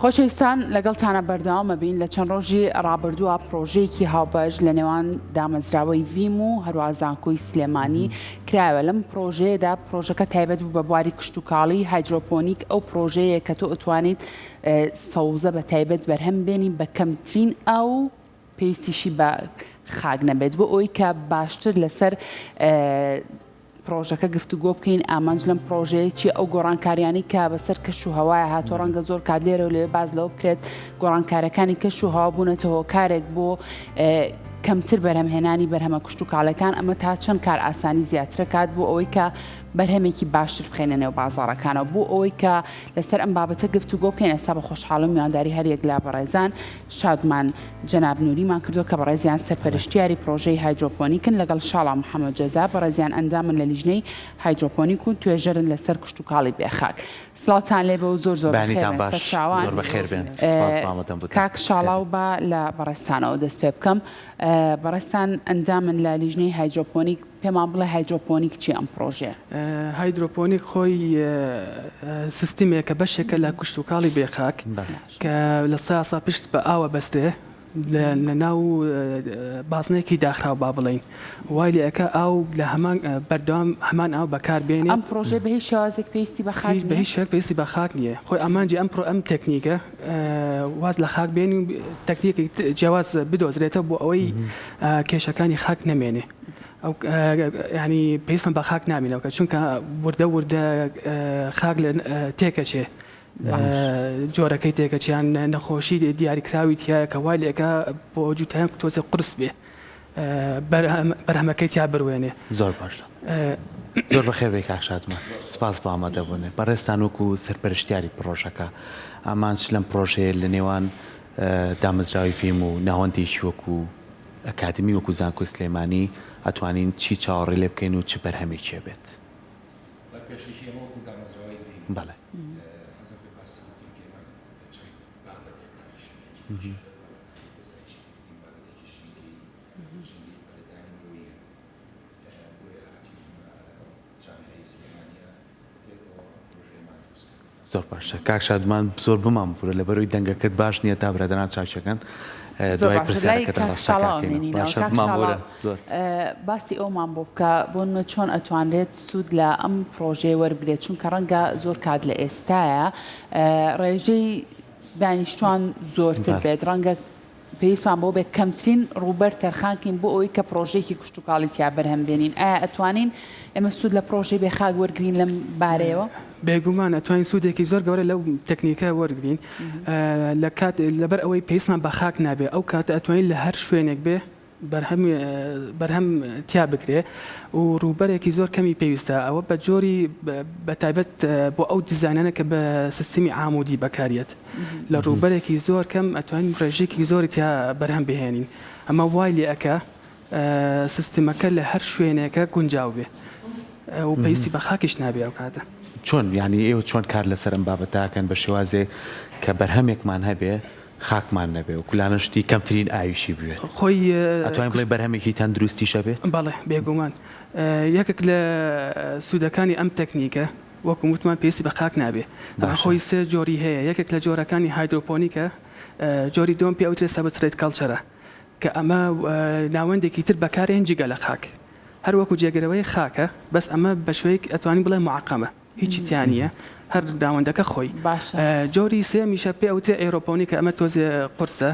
خۆشەویستان لەگەڵتانە بەردەوامە بین لە چەند ڕۆژی ڕابردووە پرۆژەیەکی هاوبەش لە نێوان دامەزراوەی ڤیم و هەروە زانکۆی سلێمانی کرایەوە. لەم پرۆژەیەدا پرۆژەکە تایبەت بوو بە بواری کشتتوکاڵی هایدرۆپۆنیک، ئەو پرۆژەیە کە تۆ ئەتوانیت سەوزە بە تایبەت بەرهەم بێنی بە کەمترین ئەو پێویستیشی بە خاک نەبێت بۆ ئەوەی کە باشتر لەسەر پرۆژەکە گفتوگۆ بکەین ئامانج لەم پرۆژەیەکی ئەو گۆڕانکاریانی کە بەسەر کەش و هەوایە هاتۆ ڕەنگە زۆر کات لێرە و لێ باز لەوە بکرێت گۆڕانکارەکانی کەش و هەوا بوونەتەوە کارێک بۆ کەمتر بەرهەمهێنانی بەرهەمە کشتتوکاڵەکان. ئەمە تا چەند کار ئاسانی زیاترە کات بۆ ئەوەی کە بەرهەمێکی باشتر بخێنە نێو بازاڕەکانەوە، بۆ ئەوەی کە لەسەر ئەم بابەتە گفتوگۆ بکەین. ئێستا بە خۆشحاڵم میوانداری هەریەک لا بەڕێزان شادمان جەناب نووریمان کردووە کە بەڕێزیان سەرپەرشتیاری پرۆژەی هایدرۆپۆنیکن، لەگەڵ شاڵا محەممەد جەزا بەڕێزیان ئەندامن لە لیژنەی هایدرۆپۆنیک و توێژەرن لەسەر کشتتوکاڵی بێخاک. سڵاوتان لێ بە و زۆر کاک شاڵاو بە لە بەڕێستانەوە دەست پێ بکەم. بەڕێستان ئەندامن لە لیژنەی هایدرۆپۆنیک، پێمان بڵێ هایدرۆپۆنیک چی ئەم پرۆژێ؟ هایدرۆپۆنیک خۆی سیستمێکە بەشێکە لە کشتتوکاڵی بێخاک کە لە ساسا پشت بە ئاوە بەستێ لە ناو بازنێکی داخراو با بڵین وای لەکە ئاو لە هەمان بەردەوام هەمان ئاو بەکاربێنێ. ئەم پرۆژێ بە هیچ شێوازێک پێویستی بە خاک بە هیچ شێک پێویستی بە خاک نییە. خۆی ئامانجی ئەم تەکنیکە واز لە خاک بێنی و تەکنیکی جیاواز بدۆزرێتەوە بۆ ئەوەی کێشەکانی خاک نەمێنێ. ئەو ینی پێویستم بە خاک نامینەوە چونکە وردە خاک لە تێکەچێ جۆرەکەی تێکەچیان نەخۆشی دیاریکراوی تایە کە وای لێکە بۆ جووتیان تۆزێ قرس بێ بەرهەمەکەی تیا بروێنێ. زۆر باش زۆر بەخێر بێ کاکشادمان سپاس بە ئامادەبوونێ. بەڕێستان وەکو سەرپەرشتیاری پرۆژەکە ئامانج لەم پرۆژەیە لە نێوان دامەزراوی ڤیم و ناوەندێکی وەکو ئەکادمی وەکو زانکۆی سلێمانی ئەتوانین چی چاوەڕێ لێ بکەین و چ بەرهەمێکیە بێت؟ بەڵێ زۆر باشە کاک شادمان زۆر بمان بورە لەبەرەوەی دەنگەکەت باش نییە تا برادران چاوچەکەن دوای پرسیارەکەت باسی ئەومان بۆ بکە بۆن چۆن ئەتوانێت سوود لە ئەم پرۆژێ وەربێت چونکە ڕەنگە زۆر کات لە ئێستاە ڕێژەی دانیشتوان زۆرتر بێت، ڕەنگە پێویستمان بۆ بێت کەمترین ڕوبەر تەرخانکین بۆ ئەوەی کە پرۆژێکی کشتتوکاڵی تیا بەرهەم بێنین. ئایا ئەتوانین ئێمە سوود لە پرۆژەی بێخاک وەرگین لەم بارەیەوە؟ بێگومان ئەتوانین سوودێکی زۆر گەورە لەو تەکنیکە وەرگین لە کات لەبەر ئەوەی پێویستمان بە خاک نابێ ئەو کاتە ئەتوانین لە هەر شوێنێک بێ بەرهەم تیا بکرێ و ڕووبەرێکی زۆر کەمی پێویستە. ئەوە بە جۆری بە تایبەت بۆ ئەو دیزانانە کە بە سیستمی ئامودی بەکارێت لە ڕووبەرێکی زۆر کەم ئەتوانین ڕێژێکی زۆری تیا بەرهەم بهێنین. ئەمە وای لێەکە سیستمەکە لە هەر شوێنێکە گونجاو بێ و پێویستی بە خاکیش نابێ ئەو کاتە. چۆن ینی ئێوە چۆن کار لەسەر ئەم بابەتاکەن بە شێوازێ کە بەرهەمێکمان هەبێ خاکمان نەبێ و کولانشتی کەمترین ئاویشی بوێت خۆی ئەتوانین بڵێ بەرهەمێکی تەندروستیشە بێت؟ بەڵێ بێگومان یەکێک لە سوودەکانی ئەم تەکنیکە وەکو وتمان پێویستی بە خاک نابێ. خۆی سێ جۆری هەیە. یەکێک لە جۆرەکانی هایدرۆپۆنیکە جۆری دوم پێ ئەوترێت سەبسترێت کەڵچەرە کە ئەمە ناوەندێکی تر بەکارێن جگە لە خاک هەر وەکو جێگەرەوەی خاکە بەس ئەمە بە شوەیەک ئەتوانین بڵێ معقەمە هیچی تیانە هەر داوەندەکە خۆی. جۆری سێمیشە پێ ئەوترێ ئێرۆپۆنیکە ئەمە تۆزێ قورسە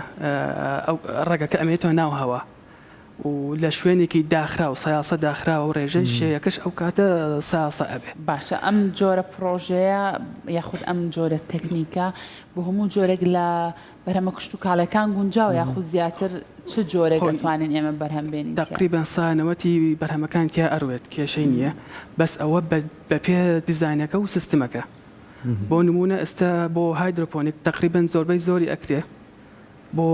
ئەو ڕێگەکە ئەمێتەوە ناو هەوا و لە شوێنێکی داخرا و سایاسە داخرا و ڕێژەی شەیەکەش ئەو کاتە ساسە ئەبێ. باشە ئەم جۆرە پرۆژەیە یاخود ئەم جۆرە تەکنیکە بۆ هەموو جۆرێک لە بەرهەمە کشتتوکاڵەکان گونجاو یاخود زیاتر چ جۆرێک دەتوانین ئێمە بەرهەم بێنین؟ تقریبان سانەوەتی بەرهەمەکان تیا ئەروێت کێشەی نییە بەس ئەوە بە پێ دیزاینەکە و سیستمەکە. بۆ نمونە ئێستا بۆ هایدرۆپۆنیک تقریبان زۆربەی زۆری ئەکرێ بۆ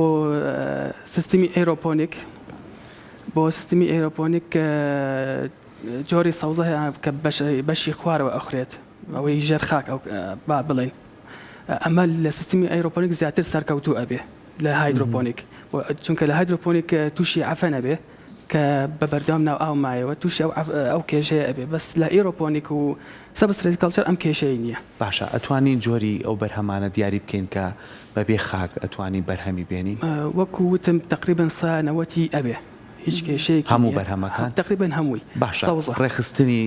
سیستمی ئێرۆپۆنیک جۆری سەوزە کە بەشی خوارەوە ئەخرێت ئەوەی ژەر خاک با بڵێن ئەمە لە سیستمی ئەیرۆپۆنیک زیاتر سەرکەوتوو ئەبێ لە هایدرۆپۆنیک چونکە لە هایدرۆپۆنیک تووشی عەفە نەبێ کە بە بەردەوام ناو ئاو مایەوە تووشی ئەو کێشەیە ئەبێ بەس لە ئیرۆپۆنیک و سەبسترێتی کەڵچەر ئەم کێشەی نییە. باشە ئەتوانین جۆری ئەو بەرهەمانە دیاری بکەین کە بەبێ خاک ئەتوانین بەرهەمی بێنین. وەکو وتم تقریبا سانەوەتی ئەبێ هیچ کێشەیەکی هەموو بەرهەمەکان تقریبا هەمووی. باشە ڕێخستنی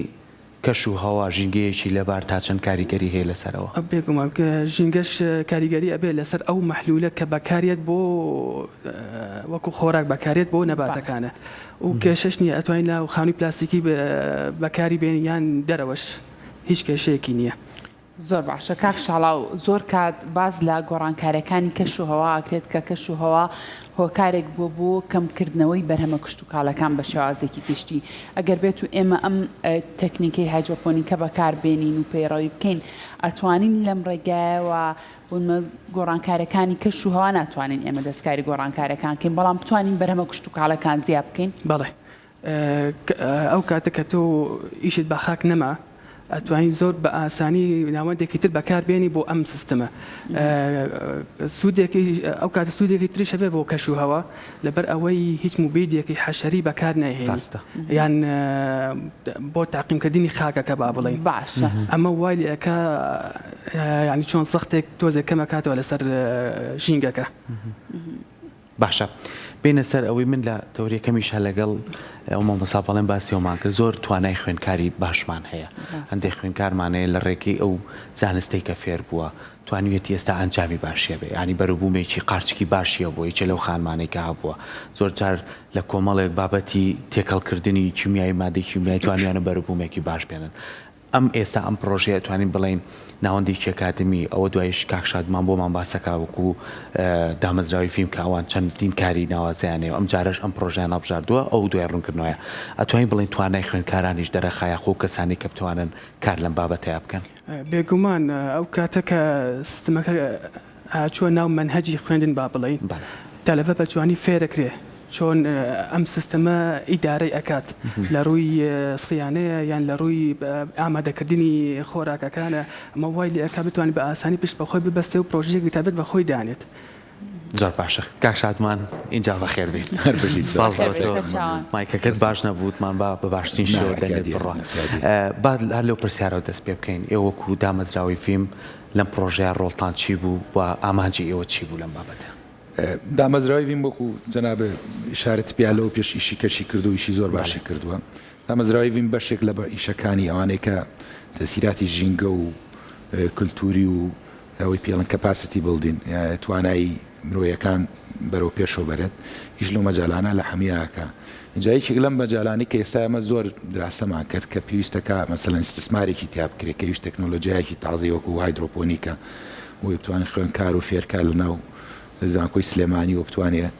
کەش و هەوا ژینگەیەکی لەبار تا چەند کاریگەری هەیە لەسەرەوە. بێگومان ژینگەش کاریگەری ئەبێ لەسەر ئەو مەحلولە کە بەکارێت بۆ وەکو خۆراک بەکارێت بۆ نەباتەکانە و کێشەش نییە ئەتوانین لە خاونی پلاستیکی بەکاری بێن یان دەرەوەش هیچ کێشەیەکی نییە. زۆر باشە کاک شاڵاو زۆر کات باز لە گۆڕانکاریەکانی کەش و هەوا ئاکرێت کە کەش و هەوا هۆکارێک بۆ کەمکردنەوەی بەرهەمە کشت و کاڵەکان بە شێوازێکی گشتی ئەگەر بێت و ئێمە ئەم تەکنیکەی هایدرۆپۆنیکە بەکاربێنین و پەیڕەوی بکەین ئەتوانین لەم ڕێگایەوە بۆمە گۆڕانکاریەکانی کەش و هەوا ناتوانین ئێمە دەستکاری گۆڕانکاریەکان بکەین بەڵام بتوانین بەرهەمە کشت و کاڵەکان زیاد بکەین. بەڵێ ئەو کاتە کە تۆ ئیشت بە خاک نەما ئەتوانین زۆر بە ئاسانی ناوەندێکی تر بەکاربێنی بۆ ئەم سیستەمە سوودێکی ئەو کاتە سوودێکی تریش هەبێ بۆ کەش و هەوا لەبەر ئەوەی هیچ موبیدێکی حەشەری بەکار نایهێنی یان بۆ تاقیمکردنی خاکەکە با بڵێین. باشە ئەمە وای لەکە ینی چۆن سەختێک تۆزێک کەمە کاتەوە لەسەر ژینگەکە. باشە بینە سەر ئەوەی من لە تەوریەکەمیش هە لەگەڵ ئەومە مەساپەڵێن باسیەوەمان کە زۆر توانای خوێندکاری باشمان هەیە هەندێک خوێندکارمانەیە لە ڕێکی ئەو زانستەی کە فێر بووە توانوێتی ئێستا ئەنجامی باشیە بێ ینی بەروبوومێکی قارچکی باشیە بۆ یەکێ لەو خانمانێک کە هەبووە زۆر جار لە کۆمەڵێک بابەتی تێکەڵکردنی کیمیایی مادەی کیمیایی توانیانە بەروبوومێکی باش بێنن. ئەم ئێستا ئەم پرۆژەیە توانین بڵین ناوەندێکی ئەکادمی ئەوە دوایش کاکشادمان بۆمان باسەکە وەکو دامەزراوی فیلم کە ئەوان چەندین کاری ناوازیانەیە ئەم جارش ئەم پرۆژیان هەبژاردووە ئەو دوای ڕوونکردنەوەیە ئەتوانین بڵین توانای خوێندکارانیش دەرەخایە خۆ کەسانی کە بتوانن کار لەم بابەتەیە بکەن. بێگومان ئەو کاتە کە سیستەمەکە چۆن ناو منهەجی خوێندن با بڵین تەلەڤە بەجوانی فێرەکرێ چۆن ئەم سیستەمە ئیدارەی ئەکات لە ڕووی سیانەیە یان لە ڕووی ئامادەکردنی خۆراکەکانە ئەمە وای لێ ئەکا بتوانێت بە ئاسانی پشت بەخۆی ببەستێ و پرۆژێکی تابێت بەخۆی دانێت. زۆر باشە کاکشادمان اینجا بەخێر بێت مایکەکەت باش نەبووتمان با بە باشترین شێوە دەنگێت بڕۆ. بعد هەر لەو پرسیارەوە دەست پێ بکەین ئێوە وەکو دامەزراوی فیلم لەم پرۆژەیە ڕۆڵتان چی بوو و ئامانجی ئێوە چی بوو لەم بابەتە؟ دامەزراوی ویم وەکو جەناب ئیشارەت پیالەوە پێش ئیشی کەشی کردو ئیشی زۆر باشی کردووە. دامەزراوی ویم بەشێک لە ئیشەکانی ئەوانەیە کە تەسیراتی ژینگە و کللتوری و ئەوەی پێڵن کەپاسیتی بڵدین توانایی مرۆیەکان بەرەو پێشەوە بەرێت هیچ لەو مەجالانە لە هەمیەکە اینجایەکی لەم مەجالانی کە ئێستا ئەمە زۆر دراسەمان کرد کە پێویستەکە مەسەلەن استثمارێکی تیا بکرێت کە هیچ تەکنۆلۆژیایەکی تازەی وەکو هایدرۆپۆنیکە و بتوانین خوێندکار و فێرکار لەناو زانکۆی سلێمانی و بتوانێت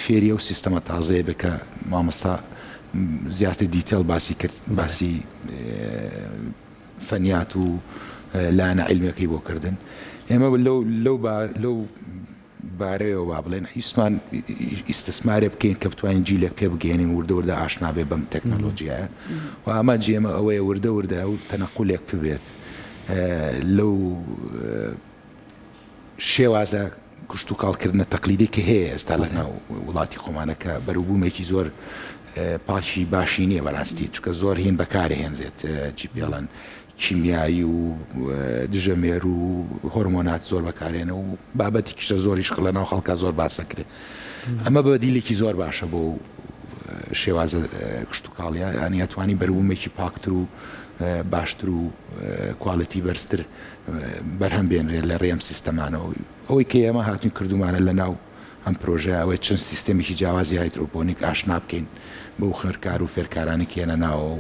فێری و سیستەمە تازەیە بکە مامۆستا زیاتر دیتێل باسی کرد باسی فەنیات و لایەنە عیلمیەکەی بۆ کردن. ئێمە لەو بارەیەوە با بڵێن هیچمان ئیستثمارێ بکەین کە بتوانین جیلێک پێ بگەێنین وردە وردە ئاشنابێ بەم تەکنۆلۆژیایە و ئەمە جێمە ئەوەیە وردە وردە و تەنەقولێک ببێت لەو شێوازە کوشت و کاڵکردنە تەقلیدی کە هەیە ئێستا لەناو وڵاتی خۆمانەکە بەروبوومێکی زۆر پاشی باشی نییە بەڕاستی چکە زۆر هین بەکارهێنرێت چی پێڵەن کیمیایی و دژەمێر و هۆرمۆنات زۆر بەکارێنە و بابەتی کشە زۆریش لەناو خەڵکە زۆر باسەکرێ. ئەمە بەدیلێکی زۆر باشە بۆ شێوازە کشت و کاڵیە ینی ئەتوانی بەروبوومێکی پاکتر و باشتر و کواڵەتی بەرزتر بەرهەم بێنرێت لە ڕێم سیستەمانەوە ئەوەی کە ئێمە هاتوین کردومانە لە ناو ئەم پرۆژە ئەوەی چەند سیستەمێکی جیاوازی هایدرۆپۆنیک ئاشنا بکەین بەو خوێندکار و فێرکارانی کێنە ناوە و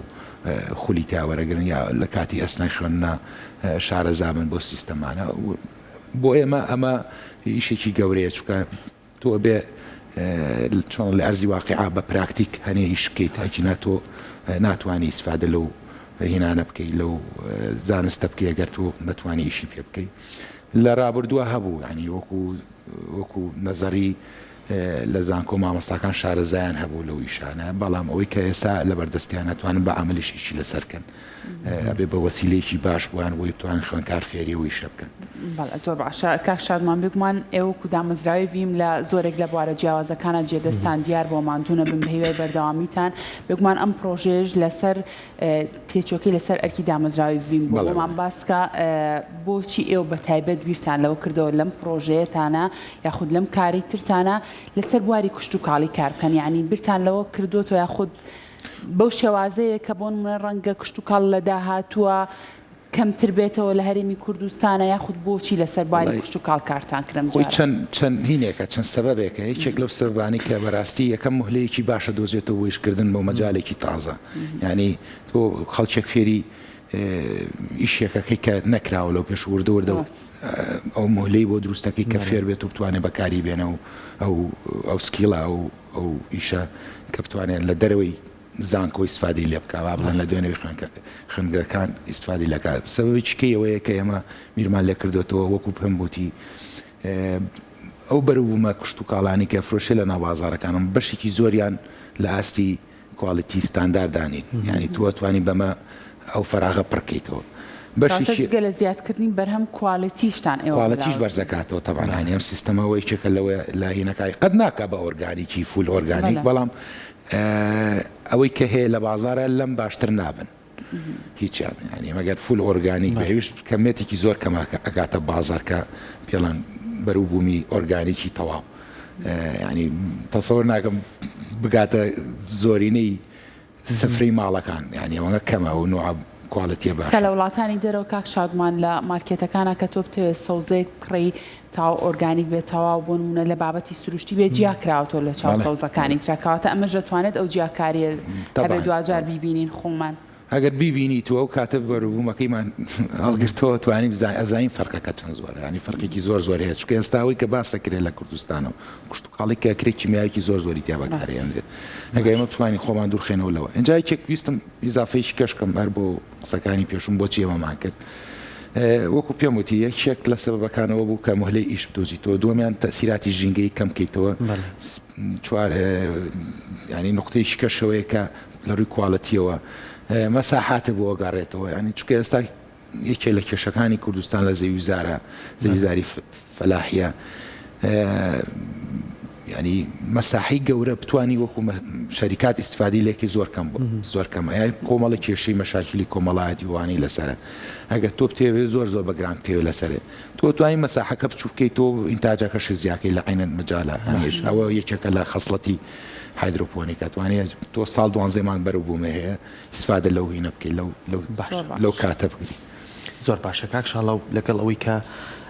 خولی تاوەرەگرن یا لە کاتی ئەسنای خوێندنا شارەزابن بۆ سیستەمانە بۆ ئێمە ئەمە ئیشێکی گەورەیە چکە تۆ بێ چۆن لە ئەرزی واقعا بە پراکتیک هەنێ ئیش بکەیت هەچی تۆ ناتوانانی ئیسفادە لەو هینانە بکەیت لەو زانستە بکەی ئەگەر تۆ نەتوانی ئیشی پێ بکەیت. لە ڕابردووە هەبوو ینی وەکو نەزەری لە زانکۆ مامۆستاکان شارەزایان هەبوو لەو ئیشانە بەڵام ئەوەی کە ئێستا لە بەردەستیان ناتوانن بە عملیشیشی لەسەرکەن ئەبێ بە وەسیلەیەکی باش بووان بۆی بتوانن خوێندکار فێری و ئیشە بکەن. بەڵێ زۆر باشە کاک شادمان بگومان ئێوە دامەزراوی ویم لە زۆرێک لە بوارە جیاوازەکانە جێدەستان دیار بۆ ماندوونە بن بە هیوای بەردەوامیتان بگومان ئەم پرۆژێژ لەسەر تێچۆکەی لەسەر ئەرکی دامەزراوی ویم بۆمان باسکە بۆچی ئێوە بە تایبەت بیرتان لەوە کردەوە لەم پرۆژەیەتانە یاخود لەم کاری ترتانە لەسەر بواری کوشت و کاڵی کار بکەن یعنی بیرتان لەوە کردوتەوە یاخود بەو شێوازەیە کە بۆ نمونە ڕەنگە کشت و کاڵ لە داهاتووە کەمتر بێتەوە لە هەرێمی کوردستانە یاخود بۆچی لەسەر باری کشت و کاڵ کارتان کرم خۆی چەند هینێکە چەند سەبەبێکە یەکێک لەو سەربانی کە بەڕاستی یەکەم مهلەیەکی باشە دۆزێتەوە وێشکردن بۆ مەجالێکی تازە ینی تۆ خەڵکێک فێری ئیشێکەکەی کە نەکراوە لەو پێش وردە ئەو مهلەی بۆ دروستەکەی کە فێر بێت و بتوانێت بەکاری بێنە و ئەو سکیڵە ئەو ئیشە کە بتوانێت لە دەرەوەی زانکۆ ئیسفادی لێ بکەوا بڵێن لە دوێنەوەی خوێندگەکان ئیسفادی لەکات سەبەبی چکەی ئەوەیە کە ئێمە میرمان لێ کردوێتەوە وەکو پێم گوتی ئەو بەروبوومە کشت و کاڵانی کە فرۆشێ لە ناوبازارەکانم بەشێکی زۆریان لە ئاستی کواڵیتی ستانداردانین یعنی تو توانی بەمە ئەو فەراغە پڕکەیتەوە بەشی لە زیادکردنی بەرهەم کواڵیتیشتان کواڵەتیش بەرزەکاتەوە تەبانانی ئەم سیستەمەوەی چێکە لەوە لایەنەکاری قەت ناکە بە ئۆرگانیکی فول ئۆرگانیک بەڵام ئەوەی کە هەیە لە بازارە لەم باشتر نابن هیچیان ینی مەگەر فول ئۆرگانیک بەویشت کەمێتێکی زۆر کەماکە ئەگاتە بازار کە پێڵەن بەروبوومی ئۆرگانیکی تەواو ینی تەسەوەر ناکەم بگاتە زۆرینەی سفرەی ماڵەکان ینی ئەوەنە کەمە و نوع کواڵەتیە باش لە وڵاتانی دەرەوە کاک شادمان لە مارکێتەکانە کە تۆ بتەوێت سەوزەیەک کڕی تا ئۆرگانیک بێت تەواو بۆ نمونە لە بابەتی سروشتی بێت جیا کراوەوە لە چاو سەوزەکانی ترکەواتە ئەمەش دەتوانێت ئەو جیاکاریە هەبێت دوجار بیبینین خۆمان ئەگەر بیبینی تو ئەو کاتە بەروبوومەکەیمان هەڵگرتەوە توانیم ئەزانین فەرقەکە چەند زۆرە ینی فەرقێکی زۆر زۆر هەیە چکە ئێستاوەی کە باسەکرێت لە کوردستانەوە کوشت و کاڵی کە کرێکی کیمیاویی زۆر زۆری تیا بەکارهێنرێت ئەگەر ئێمە بتوانین خۆمان دوورخێنەوە لەوە ئەنجا یەکێک ویستم ئیزافەیەکی کەشکەم هەر بۆ قسەکانی پێشوم بۆچی ئێمەمان کرد وەکو پێم وتی یەکێک لە سەبەبەکانەوە بوو کە مهلەی ئیش بدۆزیتەوە دووەمیان تەسیراتی ژینگەی کەم بکەیتەوە چوار ینی نقطەیەکی کەشەوەیە کە لە ڕووی کواڵەتیەوە مەساحاتە بۆ گەڕێتەوە ینی چکە ئێستا یەکێک لە کێشەکانی کوردستان لە زەویزاری فەلاحیە ینی مەساحی گەورە بتوانی وەکو شەریکات ئیسفادی لێکی زۆر کەم بوو زۆر کەمە یان کۆمەڵە کێشەی مەشاکلی کۆمەڵایەتی وانی لەسرە ئەگەر تۆ بتێوێت زۆر زۆر بەگران پێوە لەسەرێ تۆ توانی مەساحەکە بچوو بکەیتەوە ئینتاجەکەش زیاکەی لە عینەن مەجالە هەنیست ئەوە یەکێکە لە خەسڵەتی هایدرۆپۆنیکە توانێت تۆ ساڵ 12 مانگ بەروبوومە هەیە ئیسفادە لەو هینە بکەیت لەو کاتە بگری زۆر باشە کاک شاڵاو لەگەڵ ئەوەی کە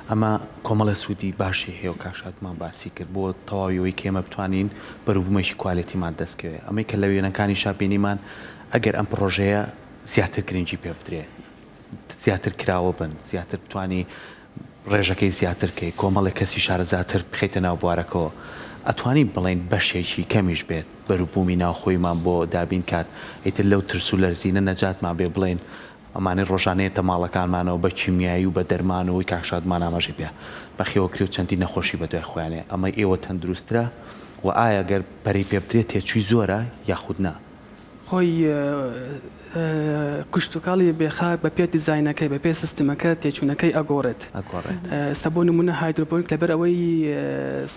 ئەمە کۆمەڵە سوودی باشی هەیە و کاشاتمان باسی کرد بۆ تەواویەوەی کێمە بتوانین بەروبوومەشی کوالیتیمان دەستکەوێت ئەمەی کە لە وێنەکانی شاپێنیمان ئەگەر ئەم پرۆژەیە زیاتر گرنگی پێ بدرێ زیاتر کراوە بن زیاتر بتانی ڕێژەکەی زیاترکەی کۆمەڵی کەسی شارەزاتر بخیتە ناو بوارەکەەوە ئەتوانین بڵین بەشێکی کەمیش بێت بەروبوومی ناوخۆیمان بۆ دابین کات ئیتر لەو ترس و لەرزینە نەجاتمان بێ بڵێن ئەمانەی ڕۆژانەیە ماڵەکانمانەوە بە چیمیایی و بە دەرمانەوەی کاکشادمان ئاماژی پێ بەخێوەکری و چەندی نەخۆشی بە دوای خۆیانێ ئەمە ئێوە تەندروسترە و ئایا گەر پەری پێ بدرێت تێچووی زۆرە یاخود نا خۆی کشتتوکاڵی بێخاک بە پێ دیزینەکەی بە پێ سیستمەکە تێچوونەکەی ئەگۆڕێت ئێستا بۆ نمونە هایدرۆپۆنیک لەبەر ئەوەی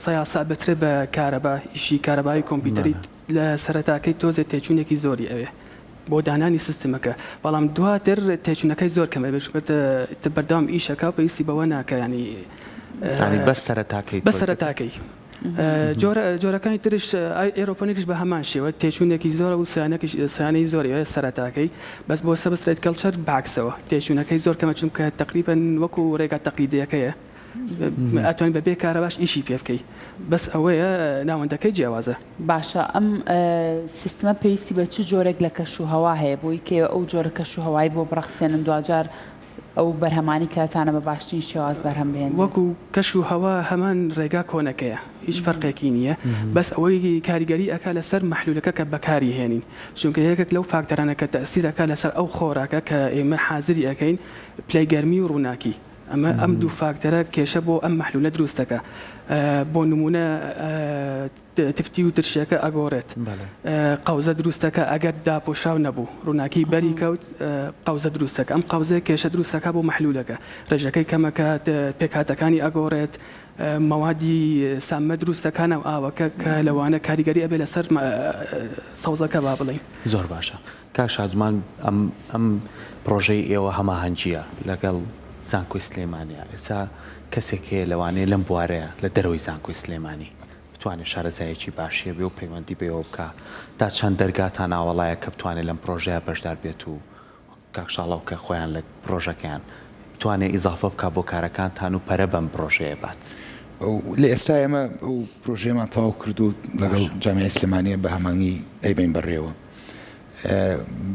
سەیاسا بەترێ بە کارەبا ئیشی کارەبایی کۆمپیوتەری لە سەرەتاکەی تۆزێت تێچوونێکی زۆری ئەوێ بۆ دانانی سیستمەکە بەڵام دواتر تێچوونەکەی زۆر کەمە بێت بەردەوام ئیشەکە پێویستی بەوە ناکە ینی بە سەرەتاکەی جۆرەکانی ترش ئێرۆپۆنیکش بە هەمان شێوە تێچوونێکی زۆرە و سیانەی زۆری سەرەتاکەی بەس بۆ سەبستریت کەلچەر باکسەوە تێچوونەکەی زۆر کەمە چونکە تقریبەن وەکو ڕێگا تەقلیدیەکەیە ئەتوانین بەبێ کارە باش ئیشی پێ بکەیت بەس ئەوەیە ناوەندەکەی جیاوازە باشە ئەم سیستمە پێویستی بە چ جۆرێک لە کەش و هەوا هەیە بۆی کە ئەو جۆرە کەش و هەوای بۆ بڕەخسێنن دوجار ئەو بەرهەمانی کاتانە بە باشترین شێواز بەرهەم بێن وەکو کەش و هەوا هەمان ڕێگا کۆنەکەیە هیچ فەرقێکی نییە بەس ئەوەی کاریگەری ئەکا لەسەر مەحلولەکە کە بەکاری هێنین چونکە یەکێک لەو فاکتەرانە کە تەسیرەکە لەسەر ئەو خۆراکە کە ئێمە حازری ئەەکەین پلەی گەرمی و ڕووناکی ئەمە ئەم دوو فاکتەرە کێشە بۆ ئەم مەحلولە دروستەکە بۆ نمونە تفتی و ترشەکە ئەگۆڕێت قەوزە دروستەکە ئەگەر داپۆشاو نەبوو ڕووناکی بەری کەوت قەوزە دروستەکە ئەم قەوزەیە کێشە دروستەکە بۆ مەحلولەکە ڕێژەکەی کەمەکە پێکهاتەکانی ئەگۆڕێت مەوادی سامە دروستەکانە و ئاوەکە کە لەوانە کاریگەری ئەبێ لەسەر سەوزەکە با بڵین. زۆر باشە کاک شادمان ئەم پرۆژەی ئێوە هەماهەنگیە لەگەڵ زانکۆی سلێمانیە ئێستا کەسێک هەیە لەوانەیە لەم بوارەیە لە دەرەوەی زانکۆی سلێمانی بتوانێت شارەزایەکی باشیە بێ و پەیوەندی بێەوە بکە تا چەند دەرگاتان ئاوەڵایە کە بتوانێت لەم پرۆژەیە بەشدار بێت و کاکشاڵاو کە خۆیان لە پرۆژەکەیان بتوانێت ئیزافە بکە بۆ کارەکانتان و پەرە بەم پرۆژەیە بات. لە ئێستا ئێمە ئەو پرۆژێمان تەواو کرد و لەگەڵ جامیعەی سلێمانیە بە هەمانگی ئەیبین بەڕێوە.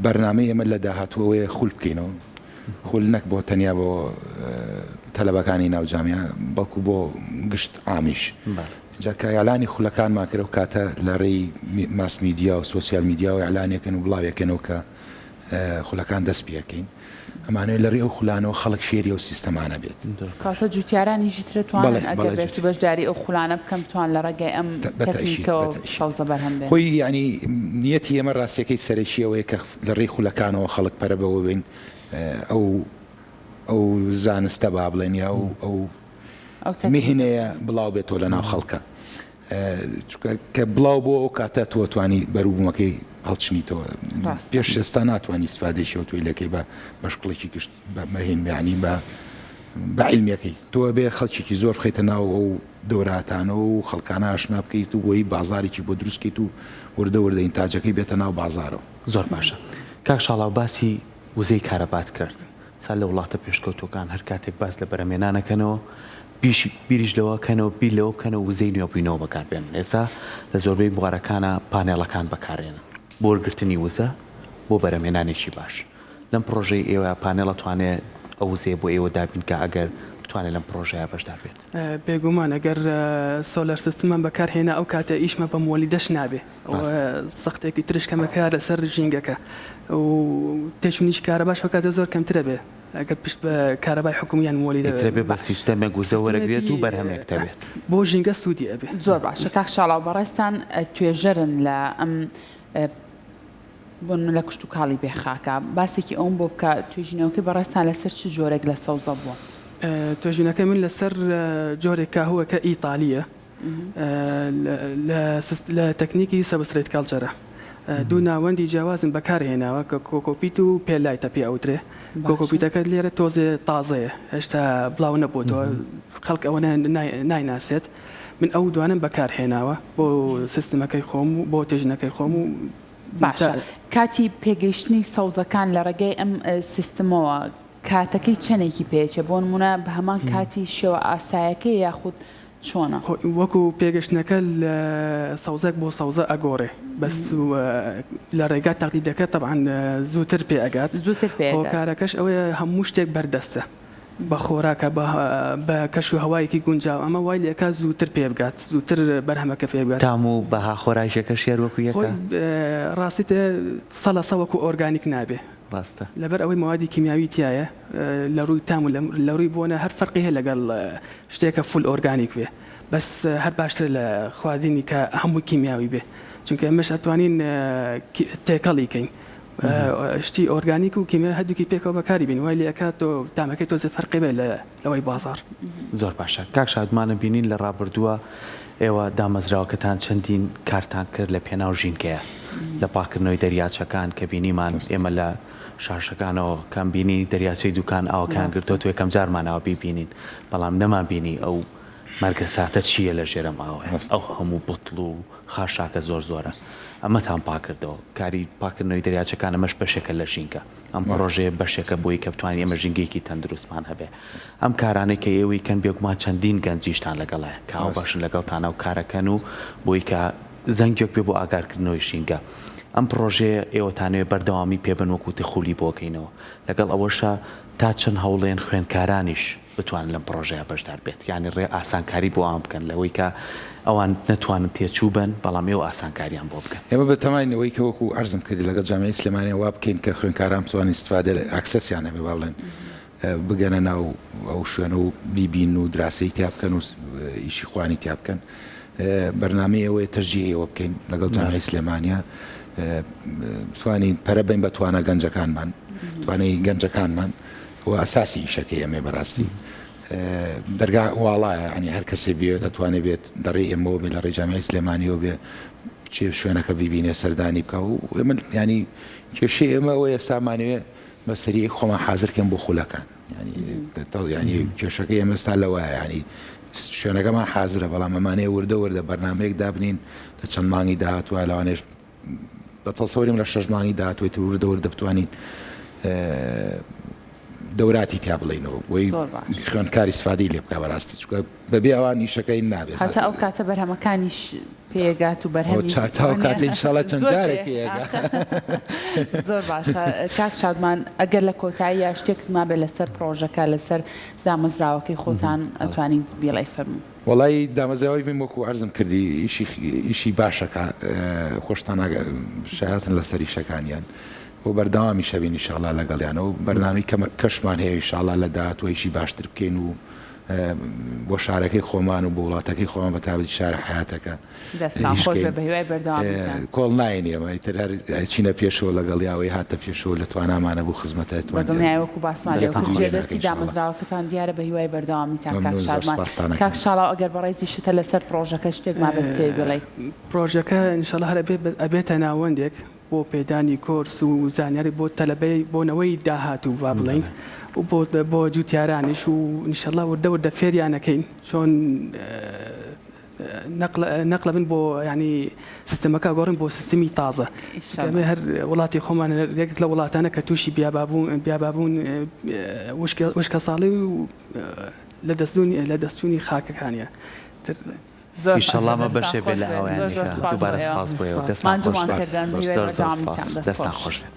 بەرنامەی ئێمە لە داهاتووەوەیە خول بکەینەوە خول نەک بۆ تەنیا بۆ تەلەبەکانی ناو جامیع بەڵکو بۆ گشت عامیش جاکە یالانی خولەکانمان کرد و کاتە لە ڕێی ماس میدیا و سۆسیال میدیا و یالانێکن و بڵاوێکەنەوە کە خولەکان دەست پێکەین ئەمانەیە لە ڕێ ئەو خولانەوە خەڵک فێری و سیستەمانە بێت کاتە جوتیارانیشی ترە توانن ئەگەر بێت و بەشداری ئەو خولانە بکەم توان لە ڕێگەی ئەم تەکنیکەوە شەوزە بەرهەم بێت. خۆی ینی نیەتی ئێمە ڕاستیەکەی سەرەکیەوەیە کە لە ڕێی خولەکانەوە خەڵک پەرە بەوە بین ئەو زانستە با بڵێن یا ئەو میهنەیە بڵاو بێتەوە لە ناو خەڵکە کە بڵاو بۆ ئەو کاتە تۆ توانی بەروبوومەکەی هەڵچنیتەوە پێش ئێستا ناتوانانی سفادێکیەوە توی لەکەی بە بەشقڵێکی گشت بەهێن بیانی بە عیلمیەکەی تۆ بێ خەڵکیێکی زۆر بخەیتە ناو ئەو دەوراتانە و خەڵکانە ئاشنا بکەیت و بۆی بازارێکی بۆ دروستکەیت و وردە ئینتاجەکەی بێتە ناو بازارەوە. زۆر باشە کاک شاڵاو باسی وزەی کارەبات کرد سا لە وڵاتە پێشکەوتەکان هەر کاتێک باس لە بەرەمێنانەکەنەوە بیریش لەوەکەنەوە بیر لەوە بکەنەوە وزەی نوێبووینەوە بەکاربێن ئێستا لە زۆربەی بوارەکانە پانێڵەکان بەکارێنن بۆ وەرگرتنی وزە بۆ بەرەمێنانێکی باش لەم پرۆژەی ئێوە پانێڵە توانێت ئەو وزەیە بۆ ئێوە دابین کە ئەگەر بتوانێت لەم پرۆژەیە بەشدار بێت. بێگومان ئەگەر سۆلەر سیستممان بەکارهێنا ئەو کاتە ئیشمە بە مۆلی دەش نابێ سەختێکی ترشکەمەکە لەسەر ژینگەکە و تێچوونیش کارەباش کاتە زۆر کەمترە بێ ئەگەر پشت بە کارەبای حکومیان مۆلی دەبێت بە سیستەمێک وزە وەرەگرێت و بەرهەمێک دەبێت بۆ ژینگە سوودی ئەبێ. زۆر باشە کاک شاڵاو بەڕێستان توێژەرن لە ئەم بۆن لە کشت و کاڵی بێخاکە باسێکی ئەوم بۆ بکە توێژینەوەکەی بەڕێستان لەسەر چ جۆرێک لە سەوزە بووە؟ توێژینەکەی من لەسەر جۆرێک کاهوەکە ئیتالیە لە تەکنیکی سەبستریت کاڵچەرە دوو ناوەندی جیاوازن بەکارهێناوە کە کۆکۆپیت و پێلایتە پێ ئەوترێ کۆکۆپیتەکە لێرە تۆزێ تازەیە هێشتا بڵاو نەبووتەوە خەڵک ئەوە نایناسێت من ئەو دوانم بەکارهێناوە بۆ سیستمەکەی خۆم و بۆ تێژنەکەی خۆم و باشە کاتی پێگەیشتنی سەوزەکان لە ڕێگەی ئەم سیستمەوە کاتەکەی چەندێکی پێچێ بۆ نمونە بە هەمان کاتی شێوە ئاسایەکەی یاخود چۆنە وەکو پێگەشتنەکە لە سەوزەک بۆ سەوزە ئەگۆڕێ بەس لە ڕێگا تەقلیدەکە تەبعاً زووتر پێ ئەگات زووتر پێ کارەکەش ئەوەیە هەموو شتێک بەردەستە بە خۆراکە بە کەش و هەوایەکی گونجاو ئەمە وای لێکە زووتر پێ بگات زووتر بەرهەمەکە پێ بگات تام و بەها خۆراکێکە شێر وەکو یەکە ڕاستیتە سەڵەسە وەکو ئۆرگانیک نابێ ڕاستە لەبەر ئەوەی موادی کیمیاوی تایە لە ڕووی تام و لە ڕووی بۆنە هەر فەرقی هەیە لەگەڵ شتێکە فول ئۆرگانیک بێ بەس هەر باشتر لە خواردنی کە هەموو کیمیاوی بێ چونکە ئەمەش ئەتوانین تێکەڵیکەین شتی ئۆرگانیک و کیمیا هەردووکی پێکەوە بەکاری بین وای لێکات و تامەکەی تۆزە فەرقی بێ لەوەی بازار. زۆر باشە کاک شادمانە بینین لە ڕابردووە ئێوە دامەزراوەکەتان چەندین کارتان کرد لە پێناو ژینکەیە لە پاکردنەوەی دەریاچەکان کە بینیمان ئێمە لە شاشەکانەوە کەم بینی دەریاچەی دوکان ئاوەکان گرتۆ توێ کەم جارمانەوە بیبینین بەڵام نەمان بینی ئەو مەرگە ساتە چییە لە ژێرە ماوە ئەو هەموو بوتڵ و خاشاکە زۆر زۆرە ئەمەتان پاکردەوە کاری پاکردنەوەی دەریاچەکان ئەمەش بەشێکە لە ژینگە ئەم پرۆژەیە بەشێکە بۆی کە بتوانین ئێمە ژینگەیەکی تەندروستمان هەبێ ئەم کارانەی کە ئێوەی کەن بێگومان چەندین گەنجیشتان لەگەڵایە کە ئەو باشن لەگەڵتانە و کارەکەن و بۆی کە زەنگێک بێ بۆ ئاگارکردنەوەی ژینگە ئەم پرۆژەیە ئێوەتانوێ بەردەوامی پێبن وەکوتی خولی بۆکەینەوە لەگەڵ ئەوەشە تا چەند هەوڵێن خوێندکارانیش بتوانن لەم پرۆژەیە بەشدار بێت یعنی ڕێ ئاسانکاری بۆ ئەوان بکەن لەوەی کە ئەوان نەتوانن تێچوو بن بەڵام ئێوە ئاسانکاریان بۆ بکەن ئێمە بە تەماینەوەی کە وەکو ئەرزم کردی لەگەڵ جامیعەی سلێمانیە وا بکەین کە خوێندکاران بتوانین استفادە ئاکسەسیان هەبێ با بڵێن بگەنە ناو ئەو شوێنە و بیبین و دراسی تیا بکەن و ئیشی خوانی تیا بکەن بەرنامەی ئەوەیە تەرجیحەوە بکەین لەگەڵ جامعەی سلێمانیا توانین پەرە بین بە توانە گەنجەکانمان توانەی گەنجەکانمان و ئەساسی ئیشەکەی ئەمێ بەڕاستی دەرگا واڵایە ئەنی هەر کەسێ بێت دەتوانێت بێت دەڕێ ئێمەوە بێ لە ڕێی جامعەی سلێمانیەوە بێ چێ شوێنەکە بیبینێ سەردانی بکە و ئێمە ینی کێشەی ئێمە ئەوە ئێستامانوێ بەسەری خۆمان حازرکەم بۆ خولەکان ینی کێشەکەی ئێمەستا لەوایە ینی شوێنەکەمان حازرە بەڵام ئەمانەیە وردە وردە بەرنمەیەک دابنین تا چەند مانگی داهاتوە لەوانێش بە تەسەوەریم لە 6 مانگی داهاتوێت وردە وردە بتوانین دەوراتی تیا بڵێنەوە بۆی خوێندکاری سفادی لێ بکە بەڕاستی چکە بەبێ ئەوان ئیشەکەی نابێت هەتا ئەو کاتە بەرهەمەکانیش پێگات و بەرهەمی چاو کات ئینشاڵڵا چەند جارێک پێگا زۆر باشە کاک شادمان ئەگەر لە کۆتایی شتێکت ما بێ لەسەر پرۆژەکە لەسەر دامەزراوەکەی خۆتان ئەتوانین بیڵی فەرموو وڵی دامەزراوی بین وەکو عەرزم کردی ئیشی باشەکە خۆشتان شایەتن لەسەر ئیشەکانیان بۆ بەردەوامی شەبین ئینشاڵڵا لەگەڵیانە و بەرنامی کەشمان هەیە ئینشاڵڵا لە داهاتوە باشتر بکەین و بۆ شارەکەی خۆمان و بۆ وڵاتەکەی خۆمان بە تابەتی شارە حیاتەکە کۆڵ ناین ئێمە تر هەر چینە پێشەوە لەگەڵیاوەی هاتە پێشەوە لە توانامانە بۆ خزمەتەوەکو باسمانێستی دامەزراوەکەتان دیارە بە هیوای بەردەوامیتان کاکشاڵاو ئەگەر بەڕێزی شتە لەسەر پرۆژەکە شتێک ما بێ بڵێ پرۆژەکە ئینشاڵڵا هەر ئەبێتە ناوەندێک بۆ پێدانی کۆرس و زانیاری بۆ تەلەبەی بۆنەوەی داهات و با بڵین و بۆ جوتیارانیش و ئینشاڵڵا وردە وردە فێریانەکەین چۆن نەقلە بن بۆ ینی سیستەمەکە گۆڕین بۆ سیستمی تازە هەر وڵاتی خۆمان یەکێک لە وڵاتانە کە تووشی بیابابوون وشکە ساڵی و لە دەستچوونی خاکەکانیە ئینشاڵڵا بەشێ بێ لە ئەویان دووبارە سپاس بۆ دەستان خۆش بێت